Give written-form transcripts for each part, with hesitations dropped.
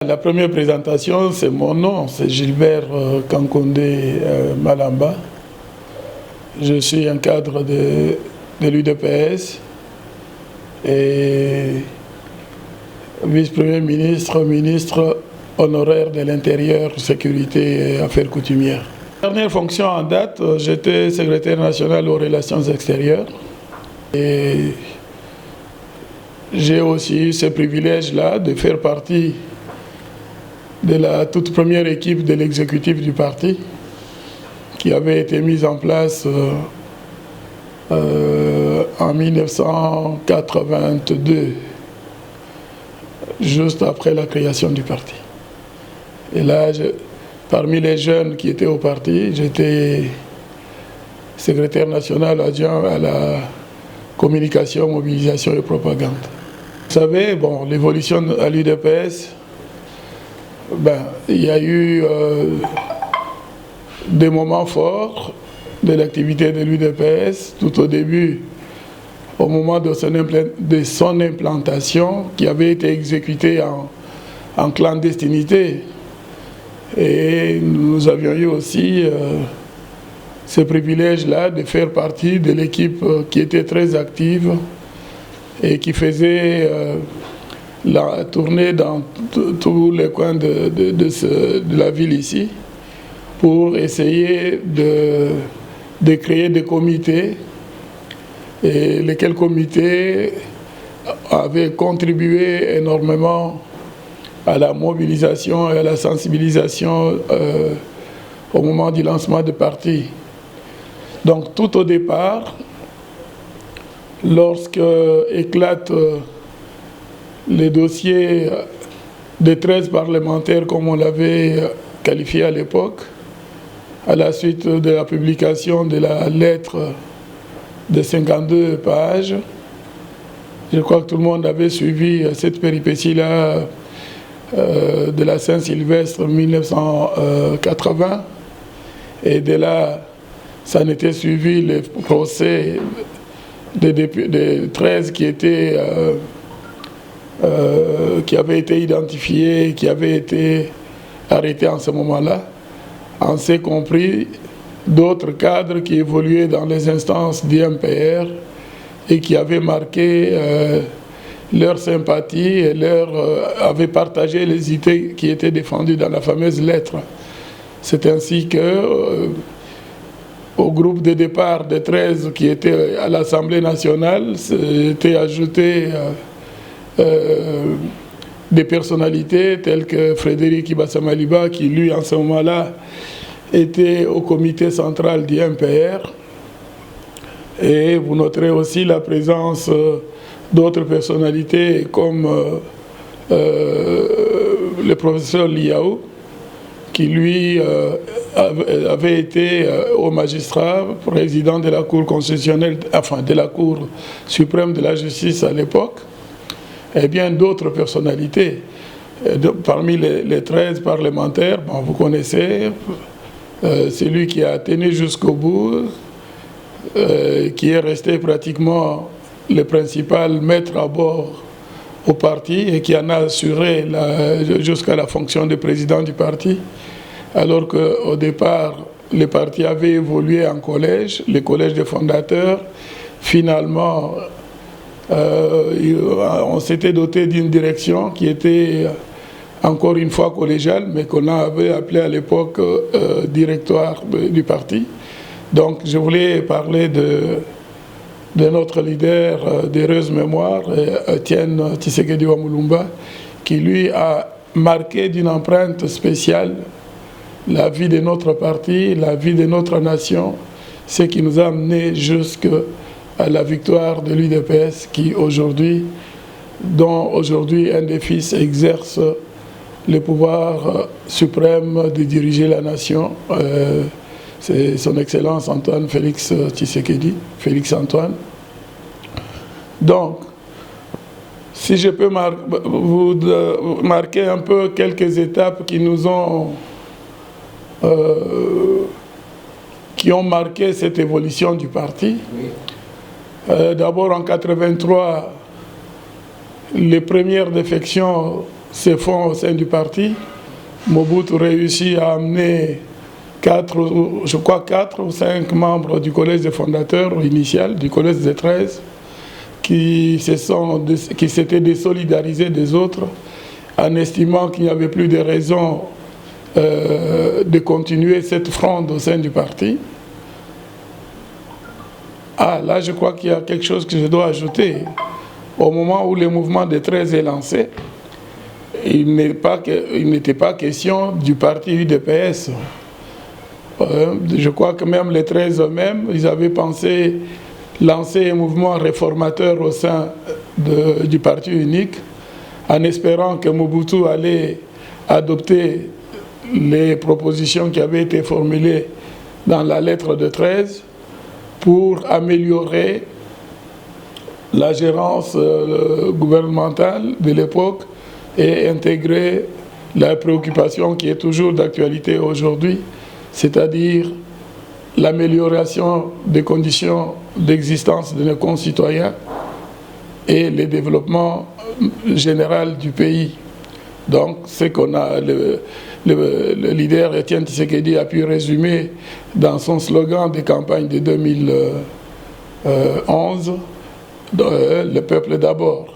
La première présentation, c'est mon nom, c'est Gilbert Kankonde Malamba. Je suis un cadre de l'UDPS et vice-premier ministre, ministre honoraire de l'Intérieur, Sécurité et Affaires coutumières. Dernière fonction en date, j'étais secrétaire national aux relations extérieures et j'ai aussi eu ce privilège-là de faire partie de la toute première équipe de l'exécutif du parti qui avait été mise en place en 1982, juste après la création du parti. Et là, parmi les jeunes qui étaient au parti, j'étais secrétaire national adjoint à la communication, mobilisation et propagande. Vous savez, bon, l'évolution à l'UDPS, il y a eu des moments forts de l'activité de l'UDPS tout au début, au moment de son implantation, qui avait été exécutée en clandestinité. Et nous avions eu aussi ce privilège-là de faire partie de l'équipe qui était très active et qui faisait la tournée dans tous les coins de la ville ici pour essayer de créer des comités, et lesquels comités avaient contribué énormément à la mobilisation et à la sensibilisation au moment du lancement du parti. Donc tout au départ, lorsque éclate les dossiers des 13 parlementaires, comme on l'avait qualifié à l'époque, à la suite de la publication de la lettre de 52 pages. Je crois que tout le monde avait suivi cette péripétie-là de la Saint-Sylvestre 1980. Et de là, ça en était suivi le procès des 13 qui avaient été identifiés, qui avaient été arrêtés en ce moment-là. On s'est compris d'autres cadres qui évoluaient dans les instances d'IMPR et qui avaient marqué leur sympathie et avaient partagé les idées qui étaient défendues dans la fameuse lettre. C'est ainsi que au groupe de départ des 13 qui étaient à l'Assemblée nationale s'étaient ajoutés des personnalités telles que Frédéric Ibassamaliba, qui lui en ce moment-là était au comité central d'IMPR. Et vous noterez aussi la présence d'autres personnalités comme le professeur Liaou, qui lui avait été au magistrat, président de la Cour constitutionnelle, enfin de la Cour suprême de la justice à l'époque, et bien d'autres personnalités. Parmi les 13 parlementaires, vous connaissez, celui qui a tenu jusqu'au bout, qui est resté pratiquement le principal maître à bord au parti et qui en a assuré jusqu'à la fonction de président du parti, alors qu'au départ, le parti avait évolué en collège, le collège des fondateurs. Finalement, on s'était doté d'une direction qui était encore une fois collégiale, mais qu'on avait appelé à l'époque directoire du parti. Donc je voulais parler de notre leader d'heureuse mémoire, Étienne Tshisekedi Wamulumba, qui lui a marqué d'une empreinte spéciale la vie de notre parti, la vie de notre nation, ce qui nous a amené jusqu'à la victoire de l'UDPS, dont aujourd'hui un des fils exerce le pouvoir suprême de diriger la nation. C'est son Excellence Antoine Félix Tshisekedi, Félix Antoine. Donc, si je peux vous marquer un peu quelques étapes qui ont marqué cette évolution du parti. D'abord en 1983, les premières défections se font au sein du parti. Mobutu réussit à amener 4 ou 5 membres du collège des fondateurs initial, du collège des 13, qui s'étaient désolidarisés des autres en estimant qu'il n'y avait plus de raison de continuer cette fronde au sein du parti. Ah, là, je crois qu'il y a quelque chose que je dois ajouter. Au moment où le mouvement des 13 est lancé, il n'était pas question du parti UDPS. Je crois que même les 13 eux-mêmes, ils avaient pensé lancer un mouvement réformateur au sein du parti unique, en espérant que Mobutu allait adopter les propositions qui avaient été formulées dans la lettre de 13 pour améliorer la gérance gouvernementale de l'époque et intégrer la préoccupation qui est toujours d'actualité aujourd'hui, c'est-à-dire l'amélioration des conditions d'existence de nos concitoyens et le développement général du pays. Donc, c'est qu'on a le leader Étienne Tshisekedi a pu résumer dans son slogan de campagne de 2011, le peuple d'abord.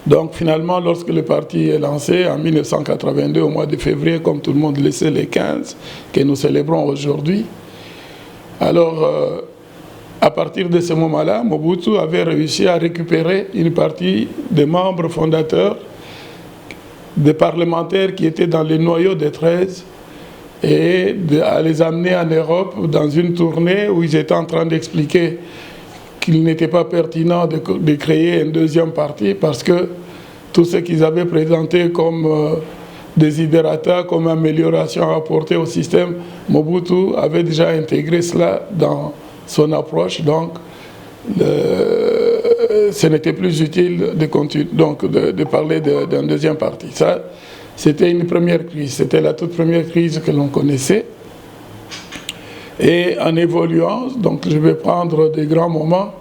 Donc finalement, lorsque le parti est lancé en 1982, au mois de février, comme tout le monde le sait, les 15, que nous célébrons aujourd'hui, alors à partir de ce moment-là, Mobutu avait réussi à récupérer une partie des membres fondateurs, des parlementaires qui étaient dans les noyaux des 13, et à les amener en Europe dans une tournée où ils étaient en train d'expliquer qu'il n'était pas pertinent de créer un deuxième parti parce que tout ce qu'ils avaient présenté comme désidérata, comme amélioration à apporter au système, Mobutu avait déjà intégré cela dans son approche. Donc, ce n'était plus utile de parler d'un deuxième parti. Ça, c'était une première crise. C'était la toute première crise que l'on connaissait. Et en évoluant, donc je vais prendre des grands moments,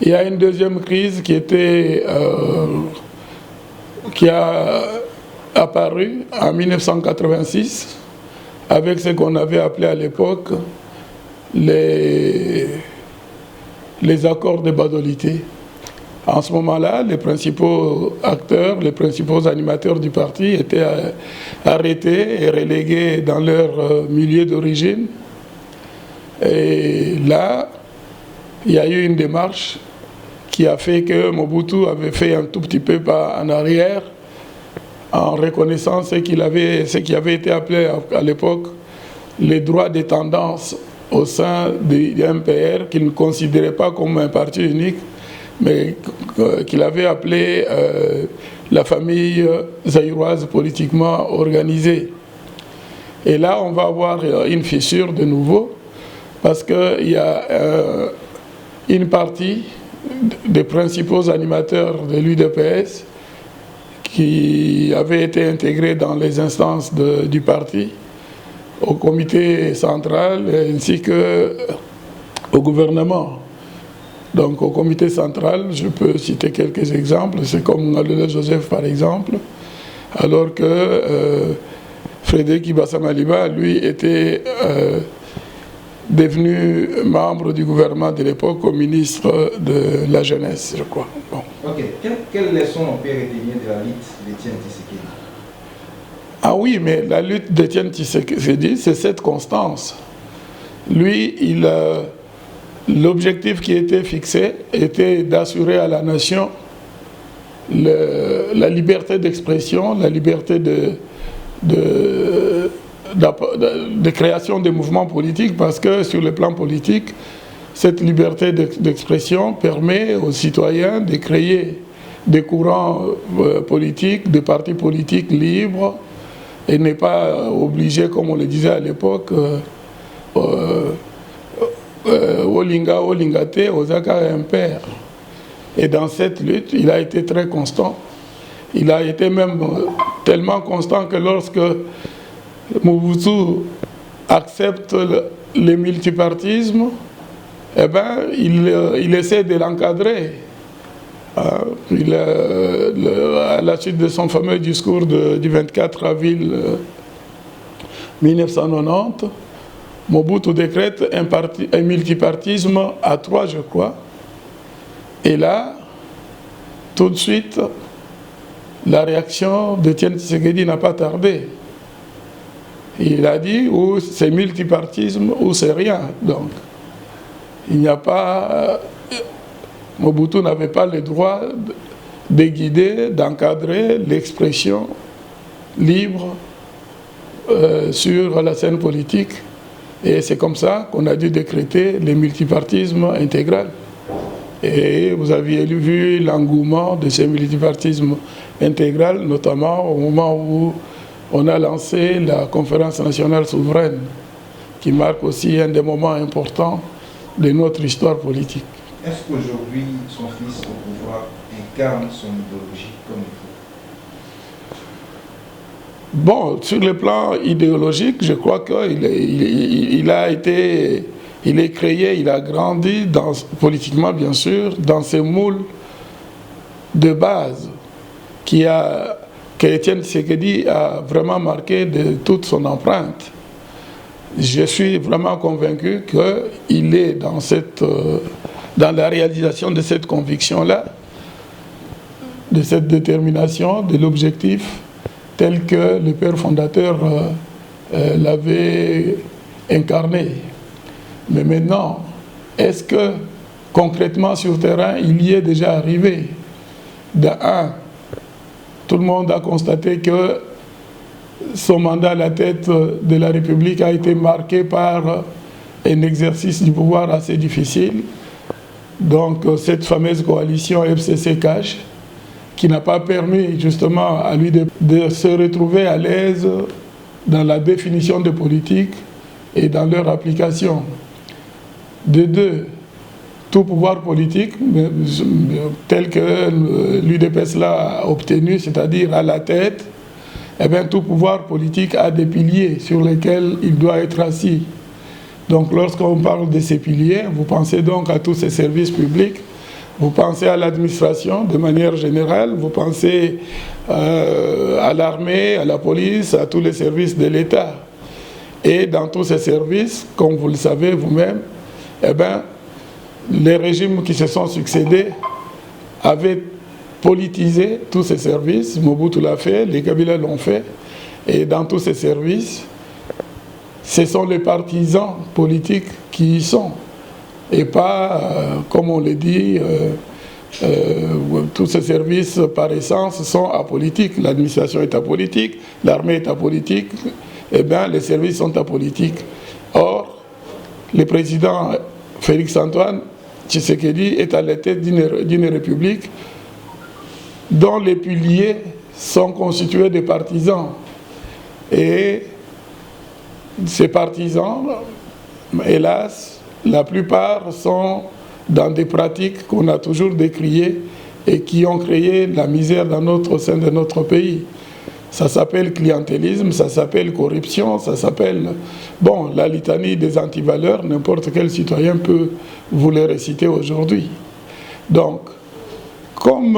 il y a une deuxième crise qui a apparu en 1986 avec ce qu'on avait appelé à l'époque les accords de Badolité. En ce moment-là, les principaux acteurs, les principaux animateurs du parti étaient arrêtés et relégués dans leur milieu d'origine. Et là, il y a eu une démarche qui a fait que Mobutu avait fait un tout petit peu pas en arrière en reconnaissant ce qui avait été appelé à l'époque les droits des tendances au sein du MPR, qu'il ne considérait pas comme un parti unique, mais qu'il avait appelé la famille zaïroise politiquement organisée. Et là, on va avoir une fissure de nouveau, parce qu'il y a une partie des principaux animateurs de l'UDPS qui avaient été intégrés dans les instances du parti, au comité central ainsi qu'au gouvernement. Donc au comité central, je peux citer quelques exemples, c'est comme Ngalula Joseph par exemple, alors que Frédéric Ibassa-Maliba, lui, était devenu membre du gouvernement de l'époque au ministre de la Jeunesse, je crois. Bon. Ok. Quelle leçon on peut retenir de la lutte d'Étienne Tshisekedi? Ah oui, mais la lutte d'Étienne Tshisekedi, c'est cette constance. Lui, l'objectif qui était fixé était d'assurer à la nation la liberté d'expression, la liberté de création des mouvements politiques, parce que sur le plan politique, cette liberté d'expression permet aux citoyens de créer des courants politiques, des partis politiques libres, et n'est pas obligé, comme on le disait à l'époque, Olinga, Olingate, Osaka Impère. Et dans cette lutte, il a été très constant. Il a été même tellement constant que lorsque Mobutu accepte le multipartisme, eh ben, il essaie de l'encadrer À la suite de son fameux discours du 24 avril 1990, Mobutu décrète un multipartisme à 3, je crois. Et là, tout de suite, la réaction de Etienne Tshisekedi n'a pas tardé. Il a dit ou c'est multipartisme ou c'est rien. Donc, il n'y a pas. Mobutu n'avait pas le droit de guider, d'encadrer l'expression libre sur la scène politique. Et c'est comme ça qu'on a dû décréter le multipartisme intégral. Et vous aviez vu l'engouement de ce multipartisme intégral, notamment au moment où on a lancé la conférence nationale souveraine, qui marque aussi un des moments importants de notre histoire politique. Est-ce qu'aujourd'hui, son fils au pouvoir incarne son idéologie comme il faut? Bon, sur le plan idéologique, je crois qu'il est créé, il a grandi politiquement, bien sûr, dans ces moules de base qu'Étienne Tshisekedi a vraiment marqué de toute son empreinte. Je suis vraiment convaincu qu'il est dans la réalisation de cette conviction-là, de cette détermination, de l'objectif tel que le père fondateur l'avait incarné. Mais maintenant, est-ce que concrètement sur le terrain, il y est déjà arrivé? Tout le monde a constaté que son mandat à la tête de la République a été marqué par un exercice du pouvoir assez difficile. Donc cette fameuse coalition FCC-CACH, qui n'a pas permis justement à lui de se retrouver à l'aise dans la définition de politique et dans leur application. De deux, tout pouvoir politique, tel que l'UDPS l'a obtenu, c'est-à-dire à la tête, eh bien, tout pouvoir politique a des piliers sur lesquels il doit être assis. Donc lorsqu'on parle de ces piliers, vous pensez donc à tous ces services publics, vous pensez à l'administration de manière générale, vous pensez à l'armée, à la police, à tous les services de l'État. Et dans tous ces services, comme vous le savez vous-même, eh bien, les régimes qui se sont succédés avaient politisé tous ces services. Mobutu l'a fait, les Kabila l'ont fait. Et dans tous ces services, ce sont les partisans politiques qui y sont. Et pas, comme on le dit, tous ces services par essence sont apolitiques. L'administration est apolitique, l'armée est apolitique, et bien les services sont apolitiques. Or, le président Félix-Antoine Tshisekedi est à la tête d'une république dont les piliers sont constitués de partisans. Et ces partisans, hélas, la plupart sont dans des pratiques qu'on a toujours décriées et qui ont créé la misère au sein de notre pays. Ça s'appelle clientélisme, ça s'appelle corruption, ça s'appelle... Bon, la litanie des antivaleurs, n'importe quel citoyen peut vous les réciter aujourd'hui. Donc, comme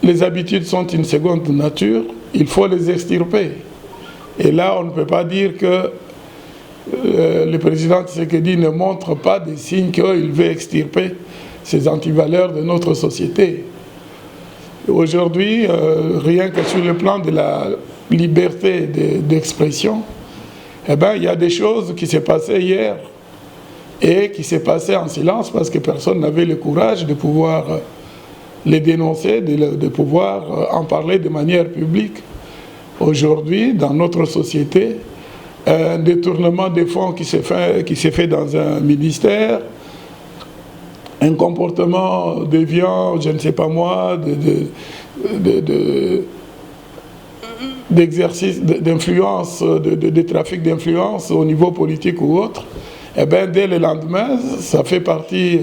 les habitudes sont une seconde nature, il faut les extirper. Et là, on ne peut pas dire que le président Tshisekedi ne montre pas des signes qu'il veut extirper ces antivaleurs de notre société. Aujourd'hui, rien que sur le plan de la liberté d'expression, eh ben, il y a des choses qui s'est passées hier et qui s'est passées en silence parce que personne n'avait le courage de pouvoir les dénoncer, de pouvoir en parler de manière publique. Aujourd'hui, dans notre société, un détournement des fonds qui s'est fait dans un ministère, un comportement déviant, je ne sais pas moi, d'exercice, d'influence, de trafic d'influence au niveau politique ou autre, eh bien, dès le lendemain, ça fait partie...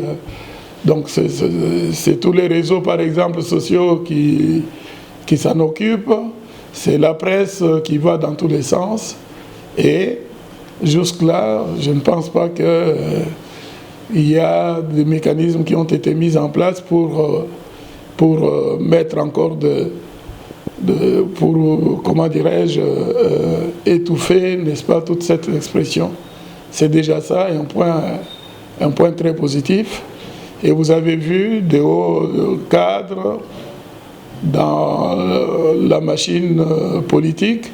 donc c'est tous les réseaux, par exemple, sociaux qui s'en occupent, c'est la presse qui va dans tous les sens, et jusque-là, je ne pense pas qu'il y a des mécanismes qui ont été mis en place pour pour mettre encore pour, comment dirais-je, étouffer, n'est-ce pas, toute cette expression. C'est déjà ça, un point très positif. Et vous avez vu des hauts cadres dans la machine politique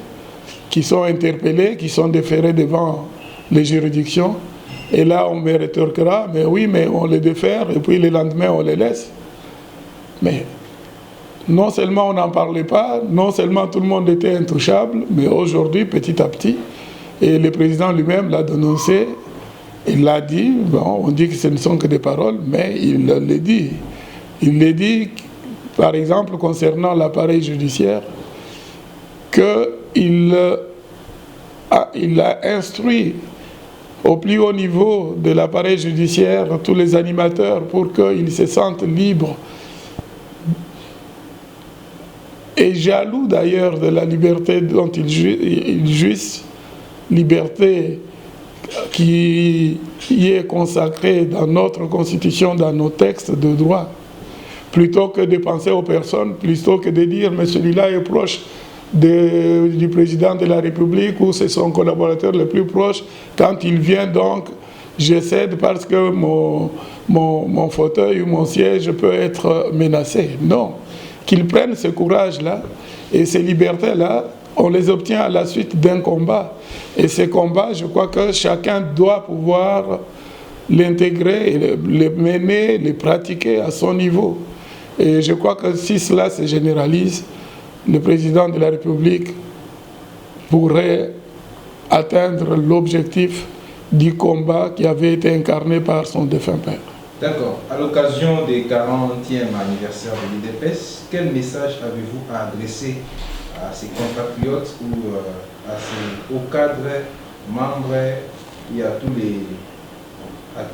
qui sont interpellés, qui sont déférés devant les juridictions. Et là, on me rétorquera, mais oui, mais on les défère et puis le lendemain, on les laisse. Mais non seulement on n'en parlait pas, non seulement tout le monde était intouchable, mais aujourd'hui, petit à petit, et le président lui-même l'a dénoncé, il l'a dit, bon, on dit que ce ne sont que des paroles, mais il le dit. Il le dit, par exemple, concernant l'appareil judiciaire, qu'il a instruit au plus haut niveau de l'appareil judiciaire tous les animateurs pour qu'ils se sentent libres et jaloux d'ailleurs de la liberté dont ils jouissent, liberté qui y est consacrée dans notre constitution, dans nos textes de droit, plutôt que de penser aux personnes, plutôt que de dire mais celui-là est proche du président de la République ou c'est son collaborateur le plus proche, quand il vient donc je cède parce que mon fauteuil ou mon siège peut être menacé. Non, qu'ils prennent ce courage-là et ces libertés-là, on les obtient à la suite d'un combat. Et ces combats, je crois que chacun doit pouvoir l'intégrer, les mener, les pratiquer à son niveau. Et je crois que si cela se généralise, le président de la République pourrait atteindre l'objectif du combat qui avait été incarné par son défunt père. D'accord. À l'occasion des 40e anniversaire de l'UDPS, quel message avez-vous à adresser à ses compatriotes ou aux cadres, membres et à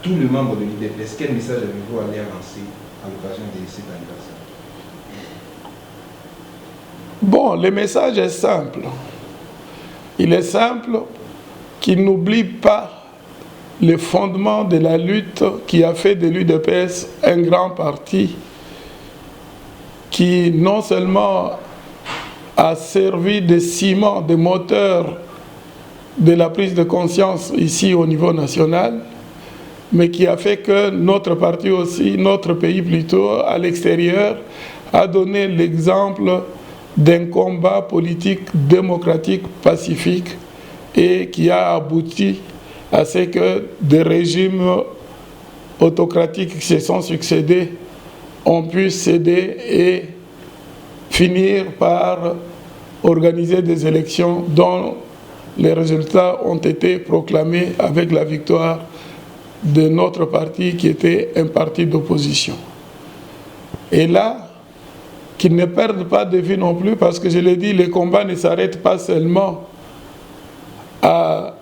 tous les membres de l'UDPS? Quel message avez-vous à leur lancer à l'occasion de cet anniversaire? Bon, le message est simple. Il est simple qu'ils n'oublient pas le fondement de la lutte qui a fait de l'UDPS un grand parti qui non seulement a servi de ciment, de moteur de la prise de conscience ici au niveau national, mais qui a fait que notre parti aussi, notre pays plutôt, à l'extérieur, a donné l'exemple d'un combat politique démocratique pacifique et qui a abouti à ce que des régimes autocratiques qui se sont succédés ont pu céder et finir par organiser des élections dont les résultats ont été proclamés avec la victoire de notre parti qui était un parti d'opposition. Et là, qu'ils ne perdent pas de vue non plus, parce que je l'ai dit, les combats ne s'arrêtent pas seulement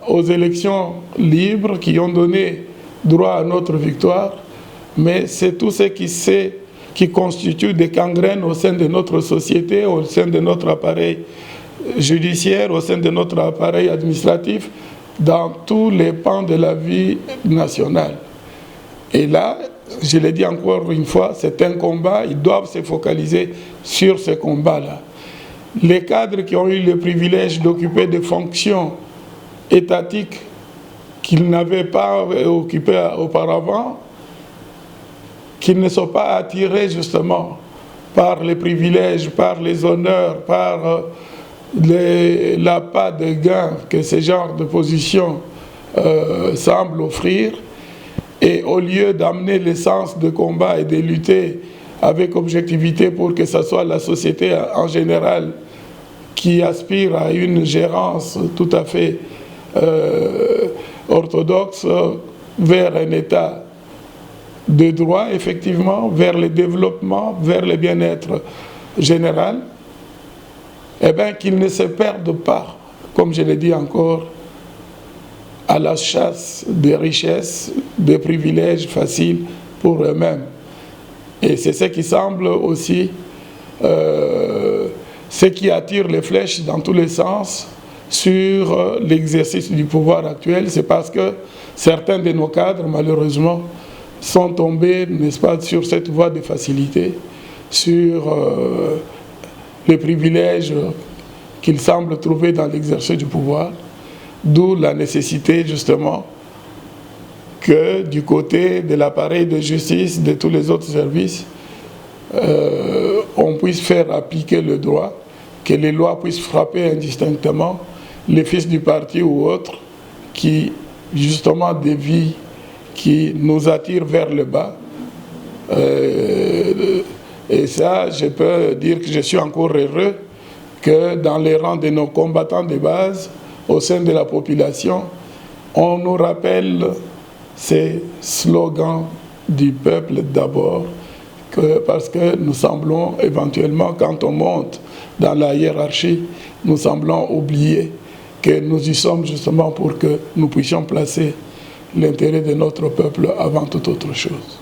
aux élections libres qui ont donné droit à notre victoire, mais c'est tout ce qui constitue des gangrènes au sein de notre société, au sein de notre appareil judiciaire, au sein de notre appareil administratif, dans tous les pans de la vie nationale. Et là, je l'ai dit encore une fois, c'est un combat, ils doivent se focaliser sur ce combat-là. Les cadres qui ont eu le privilège d'occuper des fonctions étatiques qu'ils n'avaient pas occupées auparavant, qu'ils ne sont pas attirés justement par les privilèges, par les honneurs, par l'appât de gains que ce genre de position semble offrir. Et au lieu d'amener l'essence de combat et de lutter avec objectivité pour que ce soit la société en général qui aspire à une gérance tout à fait orthodoxe vers un état de droit, effectivement, vers le développement, vers le bien-être général, eh bien qu'ils ne se perdent pas, comme je l'ai dit encore, à la chasse des richesses, des privilèges faciles pour eux-mêmes. Et c'est ce qui semble aussi ce qui attire les flèches dans tous les sens sur l'exercice du pouvoir actuel. C'est parce que certains de nos cadres, malheureusement, sont tombés, n'est-ce pas, sur cette voie de facilité, sur les privilèges qu'ils semblent trouver dans l'exercice du pouvoir, d'où la nécessité justement que du côté de l'appareil de justice, de tous les autres services, on puisse faire appliquer le droit, que les lois puissent frapper indistinctement les fils du parti ou autres qui justement dévient, qui nous attirent vers le bas. Et ça, je peux dire que je suis encore heureux que dans les rangs de nos combattants de base, au sein de la population, on nous rappelle ces slogans du peuple d'abord, parce que nous semblons éventuellement, quand on monte dans la hiérarchie, nous semblons oublier que nous y sommes justement pour que nous puissions placer l'intérêt de notre peuple avant toute autre chose.